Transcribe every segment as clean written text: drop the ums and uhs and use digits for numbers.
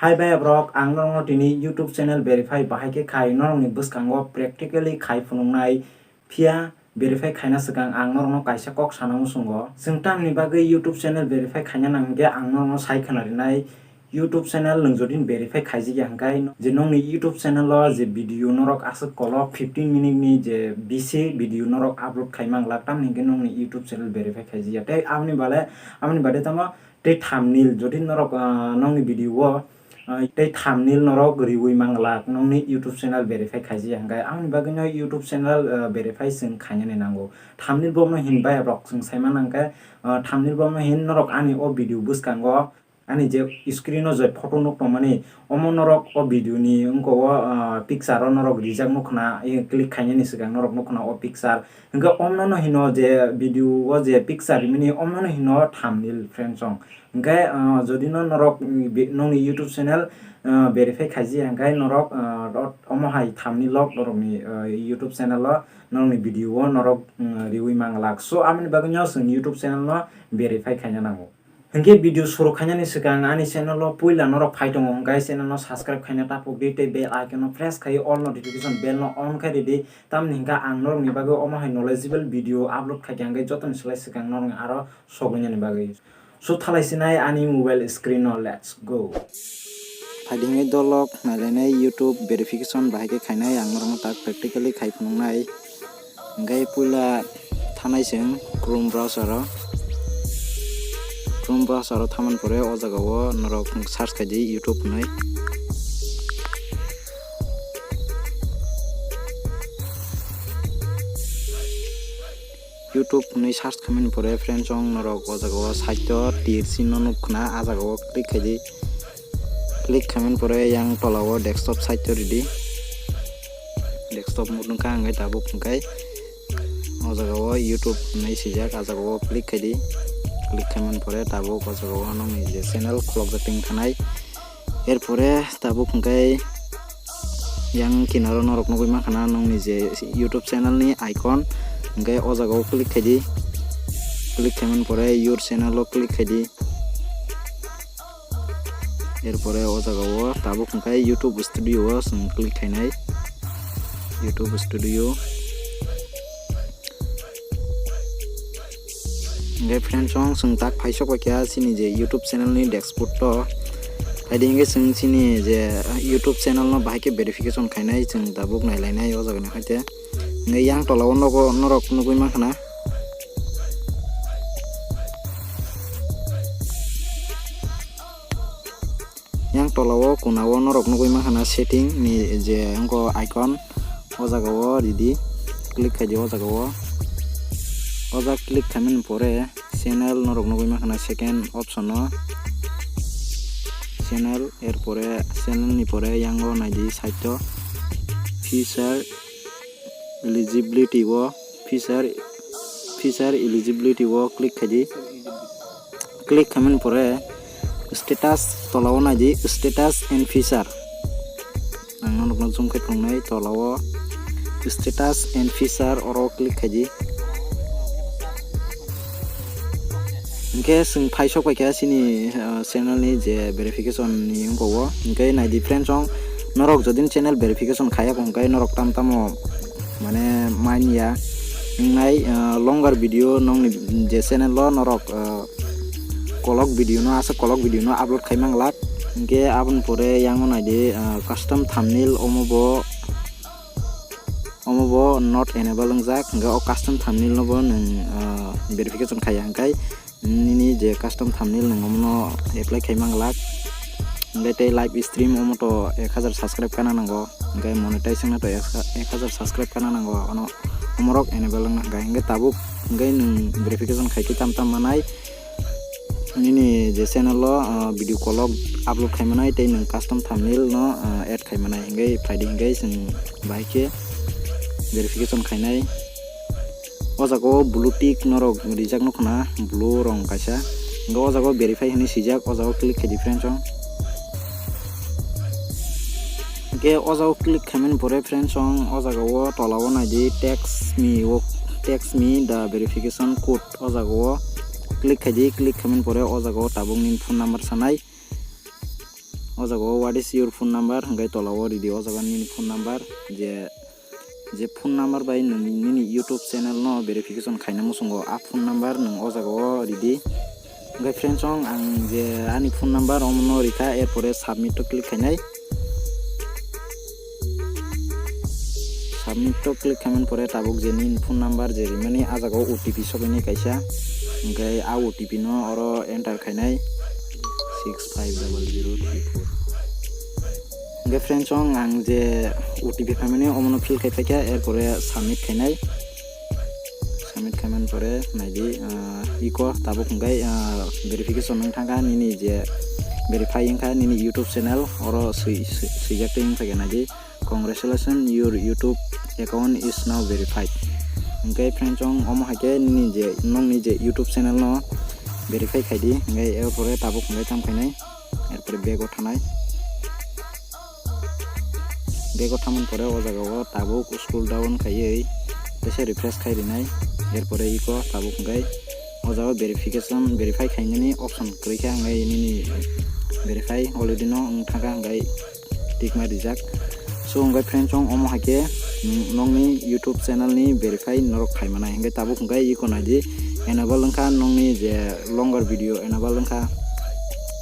Hai bai brok ang norong tini YouTube channel verify bahai ke khai norong ni buskango practically khai phunungnai phia verify khaina sikang ang norong kaisa kok sanang sungo singtam ni bagai YouTube channel verify khaina nangge ang norong sai khanarinai YouTube channel nungjodin verify khaiji hangkai je nongni YouTube channel lo je video norok asuk kolo 15 minute ni je BC video norok upload khaimang laktam ningke nongni YouTube channel verify khaiji ya tei amni bade tamo tei thumbnail jodin norok nongni video tei thumbnail norok riwi manglak nongni YouTube channel verify khaiji hangkai amni bagui no YouTube channel verify sing khainani nango thumbnail bomno hinbai rok sing saima nangkai thumbnail bomno hin norok ani o video buskango ani je screen o je photo nok mani omo norok o video ni unko picture norok rijak nokna click khainani sigang norok nokna o picture hingga omno no hino je video o je picture mini omno no hino thumbnail friend song hingga jodi no norok nongni YouTube channel verify khaiji hangkai norok omo hai thumbnail log norok ni YouTube channel lo nongni video o norok riwi manglak so amni bagui no sing YouTube channel no verify khaina nango hingke video suru khainani sikang ani channel lo puila norok phai tongo hingkai channel no subscribe khaina tapok di tei bell icon no press khai all notification bell no on khai di tamni hingka ang norok ni bagui omo hai knowledgeable video upload khai hangkai jotoni slai sikang norok aro sogoni bagui so thalaisinai ani mobile screen no let's go Fadingai dolok nalenai YouTube verification bahai ke khainai ang norok tak practically khai phunungnai hingkai puila thanai sing Chrome browser thaman pore o jaga o norok search khai di YouTube nai YouTube nai search khamin pore friends ong norok o jaga o saityo tir sinno nukna a jaga o click khai di click khamin pore yang tolao desktop saityo ridi desktop mudungka angai tabuk hingkai o jaga o YouTube nai sijak a jaga o click khai di click khamin pore tabuk o jaga o nongni je channel khulokjating thanai erpore tabuk hingkai yang kinaro norok nugui makhana nongni je YouTube channel ni icon hingkai o jaga o click khai di click khamin pore your channel o click khai di erpore o jaga o tabuk hingkai YouTube studio o sing click khainai YouTube studio hingkai friends ong sing tak phaisok kya sini je YouTube channel ni dashboard to haidi hingkai sing sini je YouTube channel no bahai ke verification khainai sing tabuk nailainai o jaga ni haite hingkai yang tolao norok nugui makhana yang tolao kunao norok nugui makhana setting ni je angko icon o jaga o ridi click khai di o jaga o oja click khamin pore channel norok nugui makhana second option o channel erpore channel ni pore yango naidi saityo feature eligibility o feature eligibility o click khai di click khamin pore status tolao naidi status and feature ang norok no zoom khai tongnai tolao status and feature oro click khai di hingke sing phaisok kya sini channel ni je verification ni ongko hingkai nai different ong norok jodin channel verification khaya hingkai norok tamtamo mane mania hingnai longer video nongni je channel lo norok kolok video no asa kolok video no upload khaimang lak hingke abon pore yang nai di custom thumbnail omobo not enable ungjak hingga o custom thumbnail no bo nung verification khaya hingkai nini je custom thumbnail nangomno apply khaimang lak hingkai tei live stream omoto 1000 subscribe kana nango hingkai monetization na to 1000 subscribe kana nango ono omorok enable na hingkai tabuk hingkai nung verification khaiki tamtam manai nini je channel lo video kolok upload khaimanai tei nung custom thumbnail no add khaimanai hingkai friday hingkai sing baike verification khainai o jaga o blue tick norok rijak nokna blue rong kaisa hingga o jaga verify hini sijak o jaga click khai di friends ong hingke o jaga click khamin pore friends ong o jaga o tolao naidi text me the verification code o jaga o click khai di click khamin pore o jaga o tabuk ni phone number sanai o o jago what is your phone number hingkai tolao ridi o jago nini phone number je phone number bai nini YouTube channel no verification khaina musungo a phone number nung o jago ridi hingkai friends ang je ani phone number omno rika erpore submit to click khainai submit to click khaimani pore tabuk je nin phone number je rimani a jago OTP sobini kaisa hingkai a OTP no oro enter khainai 650034 hingkai friends ang je OTP khaimani omno fill khai paikha erpore submit khainai submit khaimani pore naidi iko tabuk hingkai verification nang thangka nini je verify ingkha nini YouTube channel oro swijak ingkha naidi congratulations your YouTube account is now verified hingkai friends omo haike nini je nongni je YouTube channel no verify khaidi hingkai erpore tabuk hingkai tamkhainai erpore bego thanai bego thamun pore o jagao tabuk scroll down khaiei tese refresh khairinai erpore iko tabuk hingkai o jago verification verify khainani option kroikha hingkai nini verify already no thangka hingkai tick ma rijak so hingkai friends omo haike nongni YouTube channel ni verify norok khaimana hingkai tabuk hingkai iko naidi enable lengkha nongni je longer video enable lengkha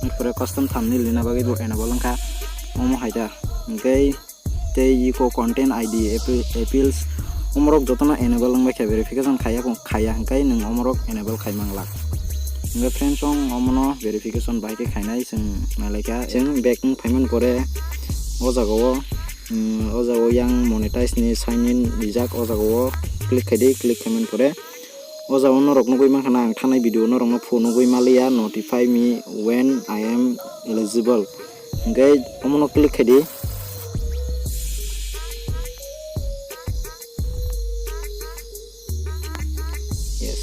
erpore custom thumbnail lina bagi bo enable lengkha omo haida hingkai tei iko content ID appeals omorok jotona enable lengba kha verification khaya hingkai nung omorok enable khaimangla hingkai friends omono verification bai ke khainai sing nalaika sing back payment pore o jagao yang monetize ni sign in rijak o jagao click khaimani pore o jago norok nugui mankhana ang thanai video norok no phone nugui malia notify me when I am eligible hingkai omono click khaidi yes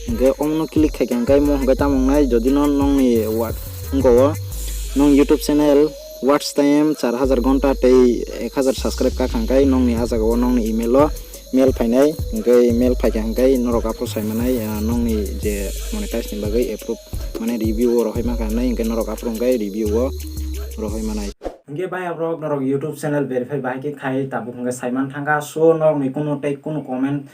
hingkai omono click khaika hingkai mo hingkai tamongnai jodi no nongni what ngo nong YouTube channel watch time 4000 ghonta tei 1000 subscribe ka khangkai nongni ajago nongni email o mail phainai hingkai mail phaika hingkai norok approve saimanai nongni je monetize ni bagai approve mane review rohai makanai hingkai norok approve hingkai review o rohai manai hingkai bai abrok norok YouTube channel verify bai ke khai tabuk hingkai saiman thangka so norok ni kuno tei kuno comment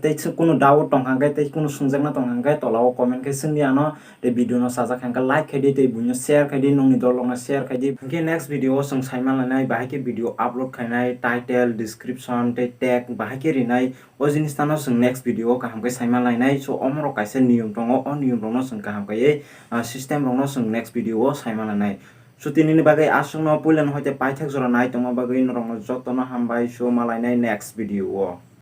tei kuno doubt tongkhangkai tei kuno sungjakna tongkhangkai tolao comment kai sungdi ano tei video no sajak hangka like khaidi tei buino share khaidi nongni dolokno share khaidi hingkai next video sung saiman lanai bai ke video upload khainai title description tei tag bai ke rinai o jinis tano sung next video kaham kai saiman lainai so omoro kaisa niyom tongo o niyom rokno sung kaham kai system rokno sung next video o saiman lanai so tinini bagai asung no puilan hoite paithak jora nai tongma bagai norok no jotono hambai so malainai next video o